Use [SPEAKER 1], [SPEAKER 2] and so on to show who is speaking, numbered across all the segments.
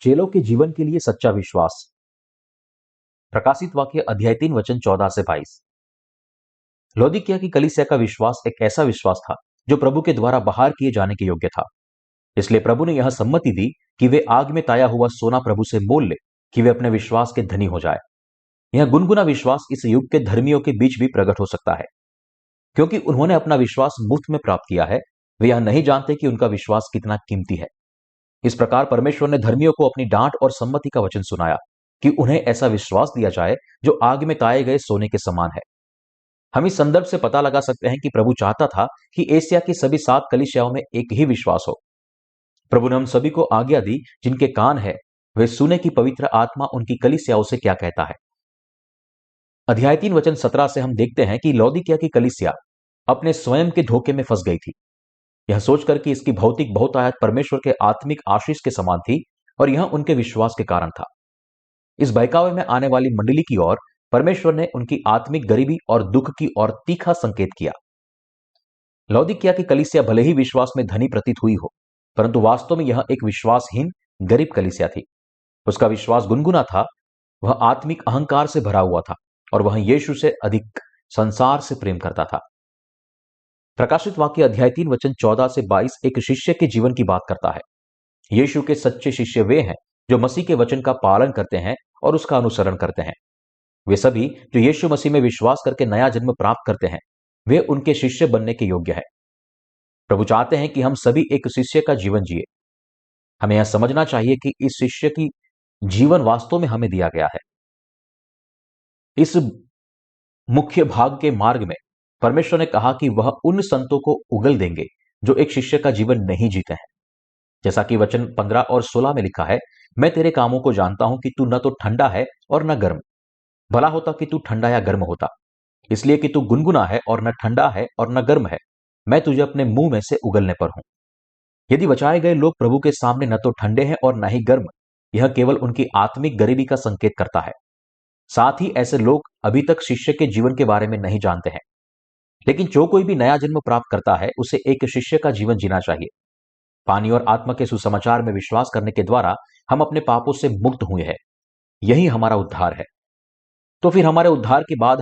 [SPEAKER 1] चेलों के जीवन के लिए सच्चा विश्वास। प्रकाशित वाक्य अध्याय 3 वचन 14 से 22। लौदीकिया की कलीसिया का विश्वास एक ऐसा विश्वास था जो प्रभु के द्वारा बाहर किए जाने के योग्य था। इसलिए प्रभु ने यह सम्मति दी कि वे आग में ताया हुआ सोना प्रभु से मोल ले कि वे अपने विश्वास के धनी हो जाए। यह गुनगुना विश्वास इस युग के धर्मियों के बीच भी प्रकट हो सकता है, क्योंकि उन्होंने अपना विश्वास मुफ्त में प्राप्त किया है। वे यह नहीं जानते कि उनका विश्वास कितना कीमती है। इस प्रकार परमेश्वर ने धर्मियों को अपनी डांट और सम्मति का वचन सुनाया कि उन्हें ऐसा विश्वास दिया जाए जो आग में ताए गए सोने के समान है। हम इस संदर्भ से पता लगा सकते हैं कि प्रभु चाहता था कि एशिया की सभी 7 कलीसियाओं में एक ही विश्वास हो। प्रभु ने हम सभी को आज्ञा दी, जिनके कान है वे सुने कि पवित्र आत्मा उनकी कलीसियाओं से क्या कहता है। अध्याय 3 वचन 17 से हम देखते हैं कि लौदीकिया की कलीसिया अपने स्वयं के धोखे में फंस गई थी, यह सोचकर कि इसकी भौतिक बहुतायत परमेश्वर के आत्मिक आशीष के समान थी और यह उनके विश्वास के कारण था। इस बहकावे में आने वाली मंडली की ओर परमेश्वर ने उनकी आत्मिक गरीबी और दुख की ओर तीखा संकेत किया। लौदीकिया की कलीसिया भले ही विश्वास में धनी प्रतीत हुई हो, परंतु वास्तव में यह एक विश्वासहीन गरीब कलीसिया थी। उसका विश्वास गुनगुना था, वह आत्मिक अहंकार से भरा हुआ था और वह यीशु से अधिक संसार से प्रेम करता था। प्रकाशित वाक्य अध्याय 3 वचन 14 से 22 एक शिष्य के जीवन की बात करता है। यीशु के सच्चे शिष्य वे हैं जो मसीह के वचन का पालन करते हैं और उसका अनुसरण करते हैं। वे सभी जो यीशु मसीह में विश्वास करके नया जन्म प्राप्त करते हैं, वे उनके शिष्य बनने के योग्य है। प्रभु चाहते हैं कि हम सभी एक शिष्य का जीवन जिए। हमें यह समझना चाहिए कि इस शिष्य की जीवन वास्तव में हमें दिया गया है। इस मुख्य भाग के मार्ग में परमेश्वर ने कहा कि वह उन संतों को उगल देंगे जो एक शिष्य का जीवन नहीं जीते हैं। जैसा कि वचन 15 और 16 में लिखा है, मैं तेरे कामों को जानता हूं कि तू न तो ठंडा है और न गर्म। भला होता कि तू ठंडा या गर्म होता। इसलिए कि तू गुनगुना है और न ठंडा है और न गर्म है, मैं तुझे अपने मुंह में से उगलने पर हूं। यदि बचाए गए लोग प्रभु के सामने न तो ठंडे हैं और न ही गर्म, यह केवल उनकी आत्मिक गरीबी का संकेत करता है। साथ ही ऐसे लोग अभी तक शिष्य के जीवन के बारे में नहीं जानते हैं। लेकिन जो कोई भी नया जन्म प्राप्त करता है, उसे एक शिष्य का जीवन जीना चाहिए। पानी और आत्मा के सुसमाचार में विश्वास करने के द्वारा हम अपने पापों से मुक्त हुए हैं। यही हमारा उद्धार है। तो फिर हमारे उद्धार के बाद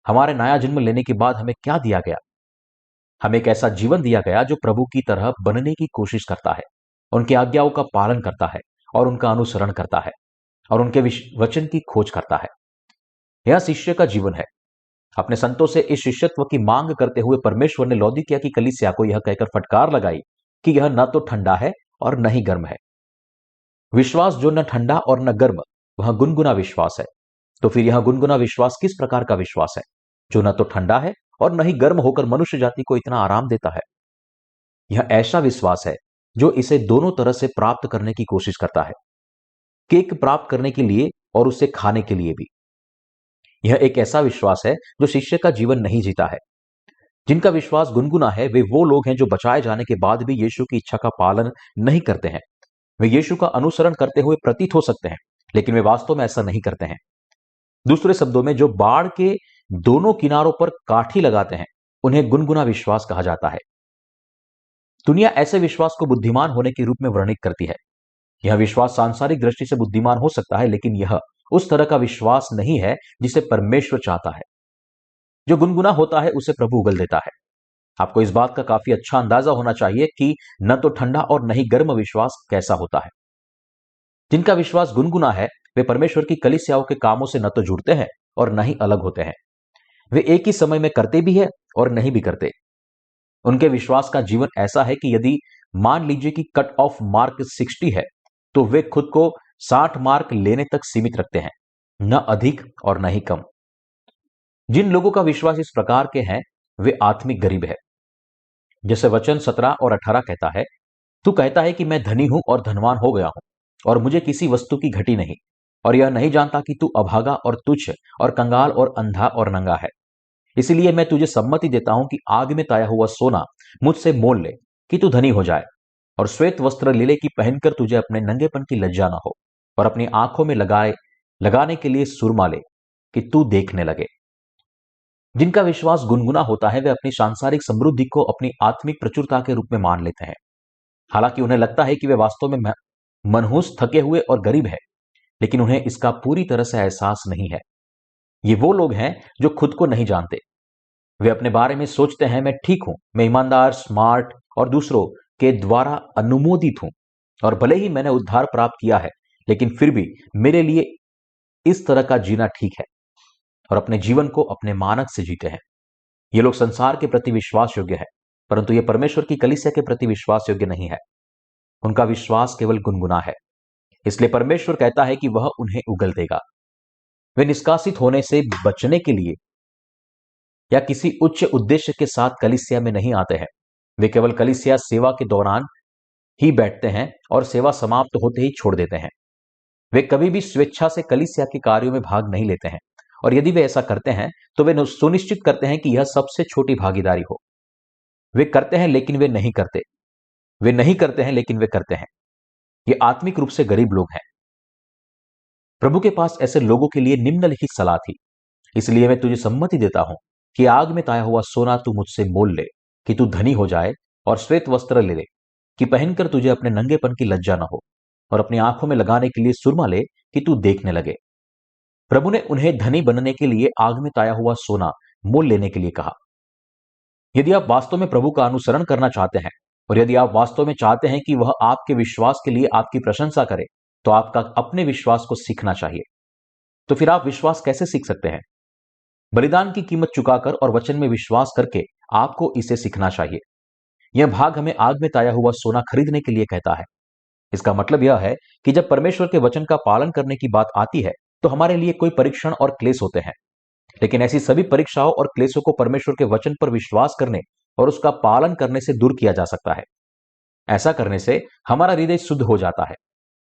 [SPEAKER 1] हमारे नया जन्म लेने के बाद हमें क्या दिया गया? हमें एक ऐसा जीवन दिया गया जो प्रभु की तरह बनने की कोशिश करता है, उनकी आज्ञाओं का पालन करता है और उनका अनुसरण करता है और उनके वचन की खोज करता है। यह शिष्य का जीवन है। अपने संतों से इस शिष्यत्व की मांग करते हुए परमेश्वर ने लौदीकिया की कलीसिया को यह कहकर फटकार लगाई कि यह न तो ठंडा है और न ही गर्म है। विश्वास जो न ठंडा और न गर्म, वह गुनगुना विश्वास है। तो फिर यह गुनगुना विश्वास किस प्रकार का विश्वास है, जो न तो ठंडा है और न ही गर्म होकर मनुष्य जाति को इतना आराम देता है? यह ऐसा विश्वास है जो इसे दोनों तरह से प्राप्त करने की कोशिश करता है, केक प्राप्त करने के लिए और उसे खाने के लिए भी। यह एक ऐसा विश्वास है जो शिष्य का जीवन नहीं जीता है। जिनका विश्वास गुनगुना है, वे वो लोग हैं जो बचाए जाने के बाद भी यीशु की इच्छा का पालन नहीं करते हैं। वे यीशु का अनुसरण करते हुए प्रतीत हो सकते हैं, लेकिन वे वास्तव में ऐसा नहीं करते हैं। दूसरे शब्दों में, जो बाढ़ के दोनों किनारों पर काठी लगाते हैं, उन्हें गुनगुना विश्वास कहा जाता है। दुनिया ऐसे विश्वास को बुद्धिमान होने के रूप में वर्णित करती है। यह विश्वास सांसारिक दृष्टि से बुद्धिमान हो सकता है, लेकिन यह उस तरह का विश्वास नहीं है जिसे परमेश्वर चाहता है। जो गुनगुना होता है, उसे प्रभु उगल देता है। आपको इस बात का काफी अच्छा अंदाजा होना चाहिए कि न तो ठंडा और न ही गर्म विश्वास कैसा होता है। जिनका विश्वास गुनगुना है, वे परमेश्वर की कलीसियाओं के कामों से न तो जुड़ते हैं और न ही अलग होते हैं। वे एक ही समय में करते भी है और नहीं भी करते। उनके विश्वास का जीवन ऐसा है कि यदि मान लीजिए कि कट ऑफ मार्क 60 है, तो वे खुद को 60 मार्क लेने तक सीमित रखते हैं, न अधिक और न ही कम। जिन लोगों का विश्वास इस प्रकार के हैं, वे आत्मिक गरीब है। जैसे वचन 17 और 18 कहता है, तू कहता है कि मैं धनी हूं और धनवान हो गया हूं और मुझे किसी वस्तु की घटी नहीं, और यह नहीं जानता कि तू अभागा और तुच्छ और कंगाल और अंधा और नंगा है। इसलिए मैं तुझे सम्मति देता हूं कि आग में ताया हुआ सोना मुझसे मोल ले कि तू धनी हो जाए, और श्वेत वस्त्र ले ले कि पहनकर तुझे अपने नंगेपन की लज्जा न हो, और अपनी आंखों में लगाने के लिए सुरमा ले कि तू देखने लगे। जिनका विश्वास गुनगुना होता है, वे अपनी सांसारिक समृद्धि को अपनी आत्मिक प्रचुरता के रूप में मान लेते हैं। हालांकि उन्हें लगता है कि वे वास्तव में मनहूस, थके हुए और गरीब है, लेकिन उन्हें इसका पूरी तरह से एहसास नहीं है। ये वो लोग हैं जो खुद को नहीं जानते। वे अपने बारे में सोचते हैं, मैं ठीक हूं, मैं ईमानदार, स्मार्ट और दूसरों के द्वारा अनुमोदित हूं, और भले ही मैंने उद्धार प्राप्त किया है, लेकिन फिर भी मेरे लिए इस तरह का जीना ठीक है, और अपने जीवन को अपने मानक से जीते हैं। ये लोग संसार के प्रति विश्वास योग्य है, परंतु ये परमेश्वर की कलीसिया के प्रति विश्वास योग्य नहीं है। उनका विश्वास केवल गुनगुना है, इसलिए परमेश्वर कहता है कि वह उन्हें उगल देगा। वे निष्कासित होने से बचने के लिए या किसी उच्च उद्देश्य के साथ कलीसिया में नहीं आते हैं। वे केवल कलीसिया सेवा के दौरान ही बैठते हैं और सेवा समाप्त होते ही छोड़ देते हैं। वे कभी भी स्वेच्छा से कलीसिया के कार्यों में भाग नहीं लेते हैं, और यदि वे ऐसा करते हैं तो वे सुनिश्चित करते हैं कि यह सबसे छोटी भागीदारी हो। वे करते हैं लेकिन वे नहीं करते, वे नहीं करते हैं लेकिन वे करते हैं। ये आत्मिक रूप से गरीब लोग हैं। प्रभु के पास ऐसे लोगों के लिए निम्नलिखित सलाह थी। इसलिए मैं तुझे सम्मति देता हूं कि आग में ताया हुआ सोना तू मुझसे मोल ले, कि तू धनी हो जाए, और श्वेत वस्त्र ले ले, कि पहनकर तुझे अपने नंगेपन की लज्जा न हो, और अपनी आंखों में लगाने के लिए सुरमा ले, कि तू देखने लगे। प्रभु ने उन्हें धनी बनने के लिए आग में ताया हुआ सोना मोल लेने के लिए कहा। यदि आप वास्तव में प्रभु का अनुसरण करना चाहते हैं, और यदि आप वास्तव में चाहते हैं कि वह आपके विश्वास के लिए आपकी प्रशंसा करे, तो आपका अपने विश्वास को सीखना चाहिए। तो फिर आप विश्वास कैसे सीख सकते हैं? बलिदान की कीमत चुकाकर और वचन में विश्वास करके आपको इसे सीखना चाहिए। यह भाग हमें आग में ताया हुआ सोना खरीदने के लिए कहता है। इसका मतलब यह है कि जब परमेश्वर के वचन का पालन करने की बात आती है, तो हमारे लिए कोई परीक्षण और क्लेश होते हैं, लेकिन ऐसी सभी परीक्षाओं और क्लेशों को परमेश्वर के वचन पर विश्वास करने और उसका पालन करने से दूर किया जा सकता है। ऐसा करने से हमारा हृदय शुद्ध हो जाता है।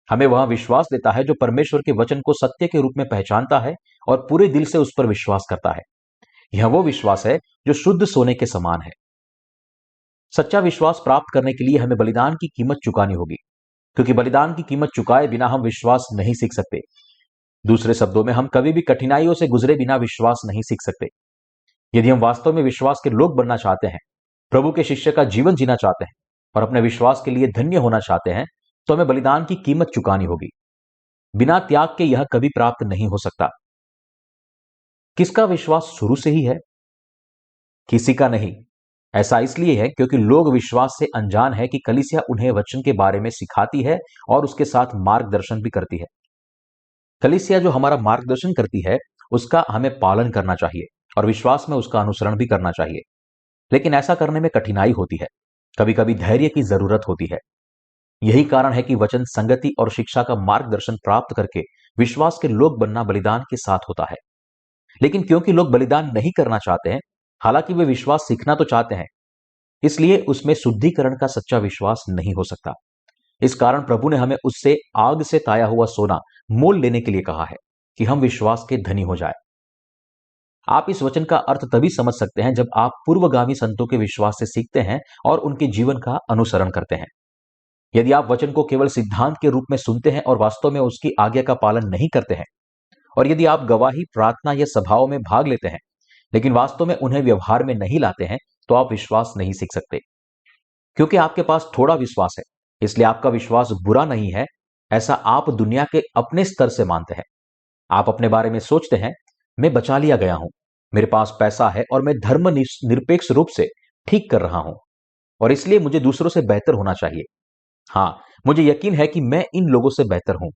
[SPEAKER 1] हमें वह विश्वास देता है जो परमेश्वर के वचन को सत्य के रूप में पहचानता है और पूरे दिल से उस पर विश्वास करता है। यह वो विश्वास है जो शुद्ध सोने के समान है। सच्चा विश्वास प्राप्त करने के लिए हमें बलिदान की कीमत चुकानी होगी, क्योंकि बलिदान की कीमत चुकाए बिना हम विश्वास नहीं सीख सकते। दूसरे शब्दों में, हम कभी भी कठिनाइयों से गुजरे बिना विश्वास नहीं सीख सकते। यदि हम वास्तव में विश्वास के लोग बनना चाहते हैं, प्रभु के शिष्य का जीवन जीना चाहते हैं और अपने विश्वास के लिए धन्य होना चाहते हैं, तो हमें बलिदान की कीमत चुकानी होगी। बिना त्याग के यह कभी प्राप्त नहीं हो सकता। किसका विश्वास शुरू से ही है? किसी का नहीं। ऐसा इसलिए है क्योंकि लोग विश्वास से अनजान है कि कलीसिया उन्हें वचन के बारे में सिखाती है और उसके साथ मार्गदर्शन भी करती है। कलीसिया जो हमारा मार्गदर्शन करती है, उसका हमें पालन करना चाहिए और विश्वास में उसका अनुसरण भी करना चाहिए। लेकिन ऐसा करने में कठिनाई होती है, कभी कभी धैर्य की जरूरत होती है। यही कारण है कि वचन संगति और शिक्षा का मार्गदर्शन प्राप्त करके विश्वास के लोग बनना बलिदान के साथ होता है। लेकिन क्योंकि लोग बलिदान नहीं करना चाहते हैं, हालांकि वे विश्वास सीखना तो चाहते हैं, इसलिए उसमें शुद्धिकरण का सच्चा विश्वास नहीं हो सकता। इस कारण प्रभु ने हमें उससे आग से ताया हुआ सोना मोल लेने के लिए कहा है कि हम विश्वास के धनी हो जाए। आप इस वचन का अर्थ तभी समझ सकते हैं जब आप पूर्वगामी संतों के विश्वास से सीखते हैं और उनके जीवन का अनुसरण करते हैं। यदि आप वचन को केवल सिद्धांत के रूप में सुनते हैं और वास्तव में उसकी आज्ञा का पालन नहीं करते हैं, और यदि आप गवाही, प्रार्थना या सभाओं में भाग लेते हैं लेकिन वास्तव में उन्हें व्यवहार में नहीं लाते हैं, तो आप विश्वास नहीं सीख सकते। क्योंकि आपके पास थोड़ा विश्वास है, इसलिए आपका विश्वास बुरा नहीं है, ऐसा आप दुनिया के अपने स्तर से मानते हैं। आप अपने बारे में सोचते हैं, मैं बचा लिया गया हूं, मेरे पास पैसा है और मैं धर्म निरपेक्ष रूप से ठीक कर रहा हूं, और इसलिए मुझे दूसरों से बेहतर होना चाहिए। हां, मुझे यकीन है कि मैं इन लोगों से बेहतर हूं।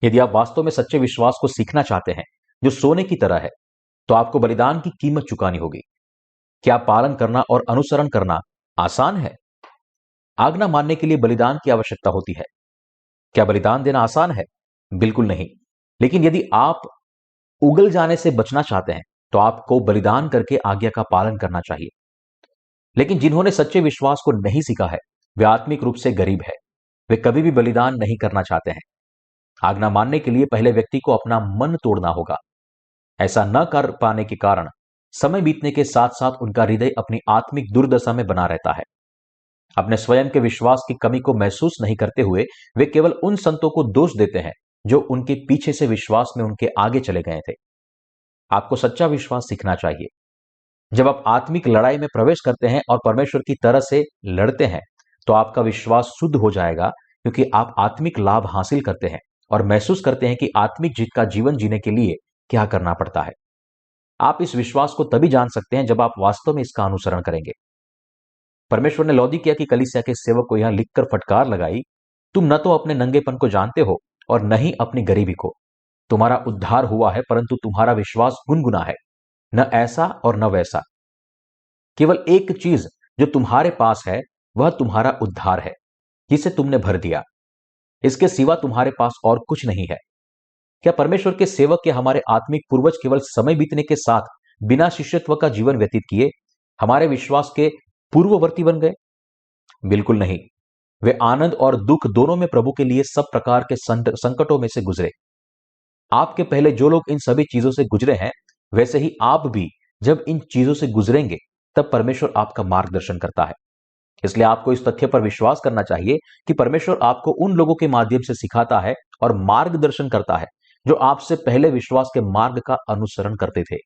[SPEAKER 1] यदि आप वास्तव में सच्चे विश्वास को सीखना चाहते हैं जो सोने की तरह है, तो आपको बलिदान की कीमत चुकानी होगी। क्या पालन करना और अनुसरण करना आसान है? आज्ञा मानने के लिए बलिदान की आवश्यकता होती है। क्या बलिदान देना आसान है? बिल्कुल नहीं। लेकिन यदि आप उगल जाने से बचना चाहते हैं, तो आपको बलिदान करके आज्ञा का पालन करना चाहिए। लेकिन जिन्होंने सच्चे विश्वास को नहीं सीखा है, वे आत्मिक रूप से गरीब है। वे कभी भी बलिदान नहीं करना चाहते हैं। आज्ञा मानने के लिए पहले व्यक्ति को अपना मन तोड़ना होगा। ऐसा न कर पाने के कारण समय बीतने के साथ साथ उनका हृदय अपनी आत्मिक दुर्दशा में बना रहता है। अपने स्वयं के विश्वास की कमी को महसूस नहीं करते हुए वे केवल उन संतों को दोष देते हैं जो उनके पीछे से विश्वास में उनके आगे चले गए थे। आपको सच्चा विश्वास सीखना चाहिए। जब आप आत्मिक लड़ाई में प्रवेश करते हैं और परमेश्वर की तरह से लड़ते हैं, तो आपका विश्वास शुद्ध हो जाएगा, क्योंकि आप आत्मिक लाभ हासिल करते हैं और महसूस करते हैं कि आत्मिक जीत का जीवन जीने के लिए क्या करना पड़ता है। आप इस विश्वास को तभी जान सकते हैं जब आप वास्तव में इसका अनुसरण करेंगे। परमेश्वर ने लौदीकिया की कलीसिया के सेवक को यहां लिखकर फटकार लगाई, तुम न तो अपने नंगेपन को जानते हो और न ही अपनी गरीबी को। तुम्हारा उद्धार हुआ है परंतु तुम्हारा विश्वास गुनगुना है, न ऐसा और न वैसा। केवल एक चीज जो तुम्हारे पास है वह तुम्हारा उद्धार है, जिसे तुमने भर दिया। इसके सिवा तुम्हारे पास और कुछ नहीं है। क्या परमेश्वर के सेवक के हमारे आत्मिक पूर्वज केवल समय बीतने के साथ बिना शिष्यत्व का जीवन व्यतीत किए हमारे विश्वास के पूर्ववर्ती बन गए? बिल्कुल नहीं। वे आनंद और दुख दोनों में प्रभु के लिए सब प्रकार के संकटों में से गुजरे। आपके पहले जो लोग इन सभी चीजों से गुजरे हैं, वैसे ही आप भी जब इन चीजों से गुजरेंगे तब परमेश्वर आपका मार्गदर्शन करता है। इसलिए आपको इस तथ्य पर विश्वास करना चाहिए कि परमेश्वर आपको उन लोगों के माध्यम से सिखाता है और मार्गदर्शन करता है जो आपसे पहले विश्वास के मार्ग का अनुसरण करते थे।